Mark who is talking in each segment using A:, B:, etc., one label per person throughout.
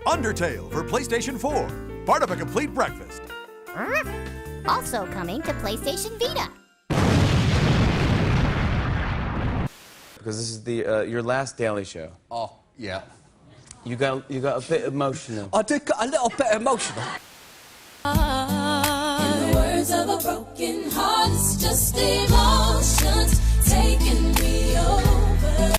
A: Undertale for PlayStation 4, part of a complete breakfast.
B: Also coming to PlayStation Vita.
C: Because this is the your last Daily Show.
D: Oh, yeah.
C: You got a bit emotional.
D: I did get a little bit emotional.
E: In the words of a broken heart, it's just emotions taking me over.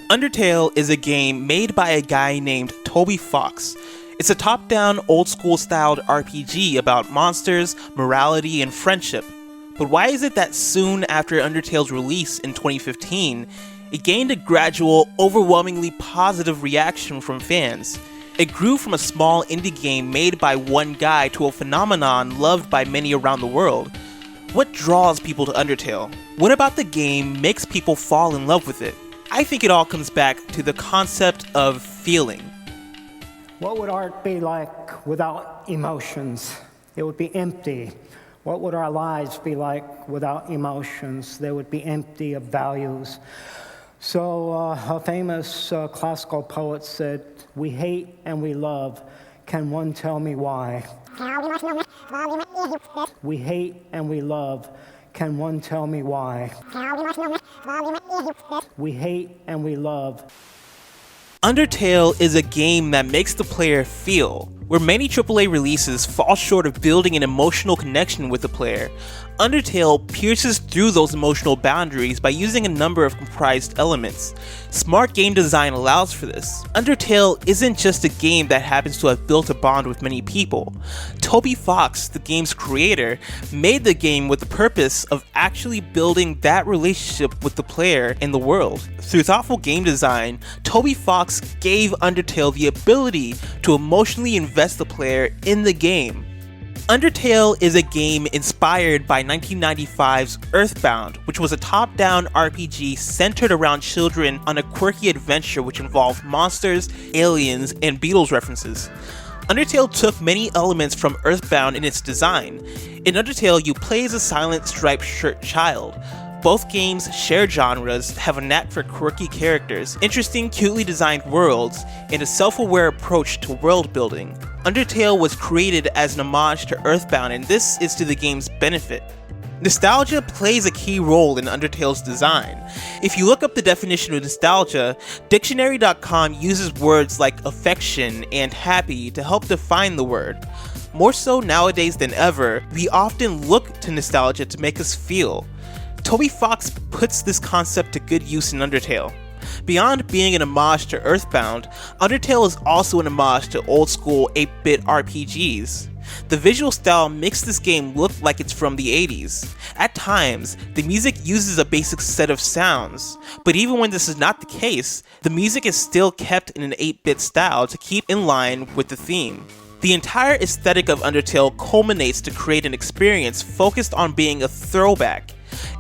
F: Undertale is a game made by a guy named Toby Fox. It's a top-down, old-school styled RPG about monsters, morality, and friendship. But why is it that soon after Undertale's release in 2015, it gained a gradual, overwhelmingly positive reaction from fans? It grew from a small indie game made by one guy to a phenomenon loved by many around the world. What draws people to Undertale? What about the game makes people fall in love with it? I think it all comes back to the concept of feeling.
G: What would art be like without emotions? It would be empty. What would our lives be like without emotions? They would be empty of values. So a famous classical poet said, "We hate and we love. Can one tell me why?" We hate and we love. Can one tell me why? We hate and we love.
F: Undertale is a game that makes the player feel. Where many AAA releases fall short of building an emotional connection with the player, Undertale pierces through those emotional boundaries by using a number of comprised elements. Smart game design allows for this. Undertale isn't just a game that happens to have built a bond with many people. Toby Fox, the game's creator, made the game with the purpose of actually building that relationship with the player and the world. Through thoughtful game design, Toby Fox gave Undertale the ability to emotionally invest the player in the game. Undertale is a game inspired by 1995's Earthbound, which was a top-down RPG centered around children on a quirky adventure which involved monsters, aliens, and Beatles references. Undertale took many elements from Earthbound in its design. In Undertale, you play as a silent striped shirt child. Both games share genres, have a knack for quirky characters, interesting, cutely designed worlds, and a self-aware approach to world building. Undertale was created as an homage to Earthbound, and this is to the game's benefit. Nostalgia plays a key role in Undertale's design. If you look up the definition of nostalgia, Dictionary.com uses words like affection and happy to help define the word. More so nowadays than ever, we often look to nostalgia to make us feel. Toby Fox puts this concept to good use in Undertale. Beyond being an homage to Earthbound, Undertale is also an homage to old-school 8-bit RPGs. The visual style makes this game look like it's from the 80s. At times, the music uses a basic set of sounds, but even when this is not the case, the music is still kept in an 8-bit style to keep in line with the theme. The entire aesthetic of Undertale culminates to create an experience focused on being a throwback.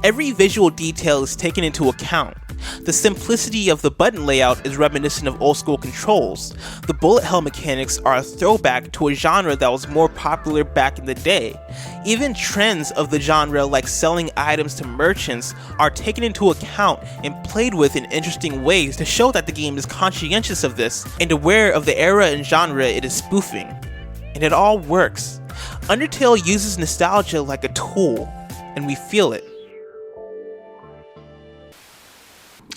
F: Every visual detail is taken into account. The simplicity of the button layout is reminiscent of old-school controls. The bullet hell mechanics are a throwback to a genre that was more popular back in the day. Even trends of the genre, like selling items to merchants, are taken into account and played with in interesting ways to show that the game is conscientious of this and aware of the era and genre it is spoofing. And it all works. Undertale uses nostalgia like a tool, and we feel it.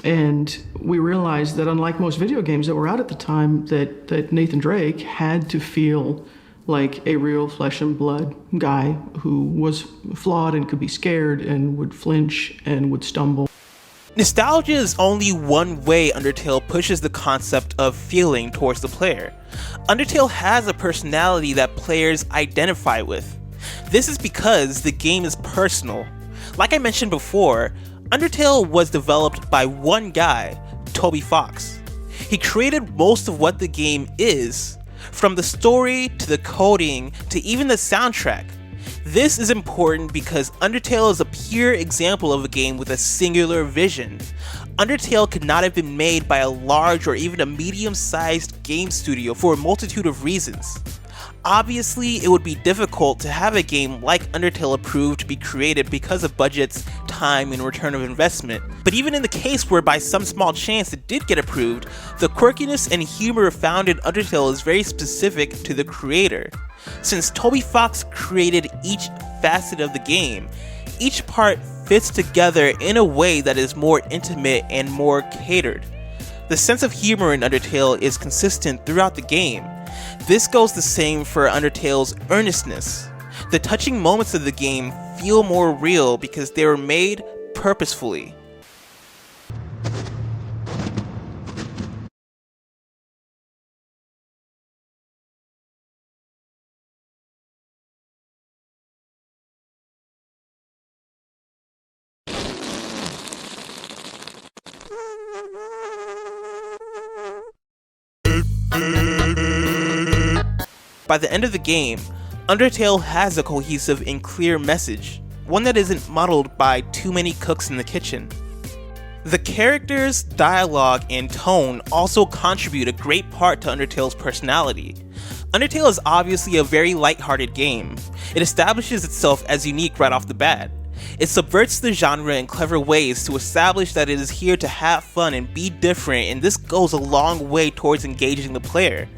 H: And we realized that unlike most video games that were out at the time, that Nathan Drake had to feel like a real flesh and blood guy who was flawed and could be scared and would flinch and would stumble.
F: Nostalgia is only one way Undertale pushes the concept of feeling towards the player. Undertale has a personality that players identify with. This is because the game is personal. Like I mentioned before, Undertale was developed by one guy, Toby Fox. He created most of what the game is, from the story to the coding to even the soundtrack. This is important because Undertale is a pure example of a game with a singular vision. Undertale could not have been made by a large or even a medium-sized game studio for a multitude of reasons. Obviously, it would be difficult to have a game like Undertale approved to be created because of budgets, time, and return of investment. But even in the case where by some small chance it did get approved, the quirkiness and humor found in Undertale is very specific to the creator. Since Toby Fox created each facet of the game, each part fits together in a way that is more intimate and more catered. The sense of humor in Undertale is consistent throughout the game. This goes the same for Undertale's earnestness. The touching moments of the game feel more real because they were made purposefully. By the end of the game, Undertale has a cohesive and clear message, one that isn't muddled by too many cooks in the kitchen. The characters, dialogue, and tone also contribute a great part to Undertale's personality. Undertale is obviously a very lighthearted game. It establishes itself as unique right off the bat. It subverts the genre in clever ways to establish that it is here to have fun and be different, and this goes a long way towards engaging the player.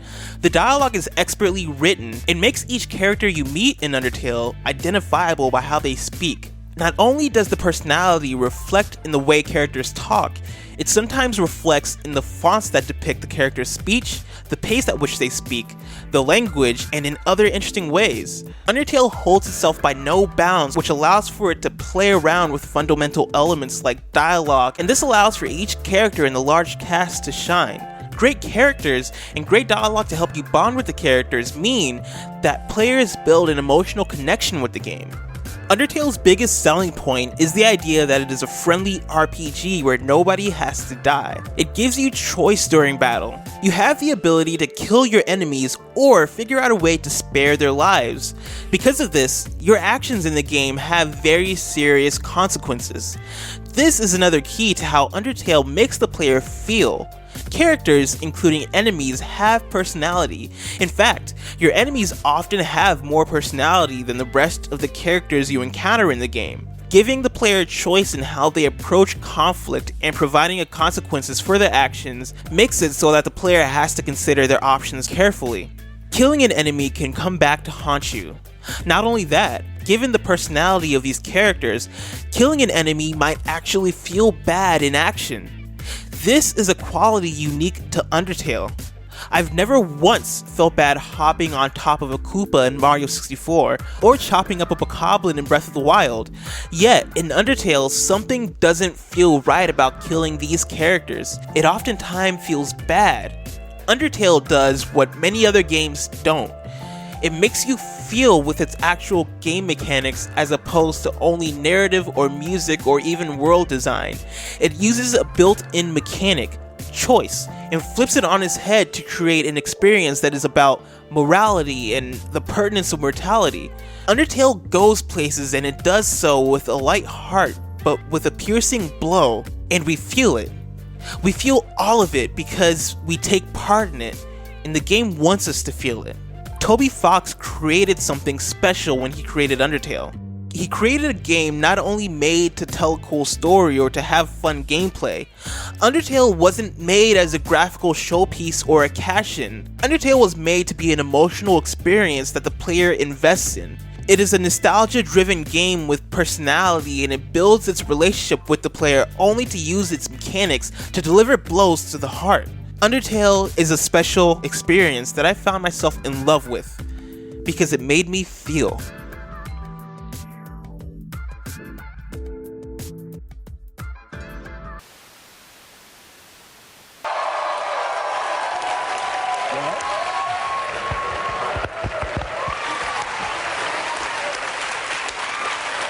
F: The dialogue is expertly written and makes each character you meet in Undertale identifiable by how they speak. Not only does the personality reflect in the way characters talk, it sometimes reflects in the fonts that depict the character's speech, the pace at which they speak, the language, and in other interesting ways. Undertale holds itself by no bounds, which allows for it to play around with fundamental elements like dialogue, and this allows for each character in the large cast to shine. Great characters and great dialogue to help you bond with the characters mean that players build an emotional connection with the game. Undertale's biggest selling point is the idea that it is a friendly RPG where nobody has to die. It gives you choice during battle. You have the ability to kill your enemies or figure out a way to spare their lives. Because of this, your actions in the game have very serious consequences. This is another key to how Undertale makes the player feel. Characters, including enemies, have personality. In fact, your enemies often have more personality than the rest of the characters you encounter in the game. Giving the player choice in how they approach conflict and providing a consequences for their actions makes it so that the player has to consider their options carefully. Killing an enemy can come back to haunt you. Not only that, given the personality of these characters, killing an enemy might actually feel bad in action. This is a quality unique to Undertale. I've never once felt bad hopping on top of a Koopa in Mario 64, or chopping up a Bokoblin in Breath of the Wild. Yet, in Undertale, something doesn't feel right about killing these characters. It oftentimes feels bad. Undertale does what many other games don't. It makes you feel with its actual game mechanics as opposed to only narrative or music or even world design. It uses a built-in mechanic, choice, and flips it on its head to create an experience that is about morality and the pertinence of mortality. Undertale goes places, and it does so with a light heart, but with a piercing blow, and we feel it. We feel all of it because we take part in it, and the game wants us to feel it. Toby Fox created something special when he created Undertale. He created a game not only made to tell a cool story or to have fun gameplay. Undertale wasn't made as a graphical showpiece or a cash-in. Undertale was made to be an emotional experience that the player invests in. It is a nostalgia-driven game with personality, and it builds its relationship with the player only to use its mechanics to deliver blows to the heart. Undertale is a special experience that I found myself in love with because it made me feel.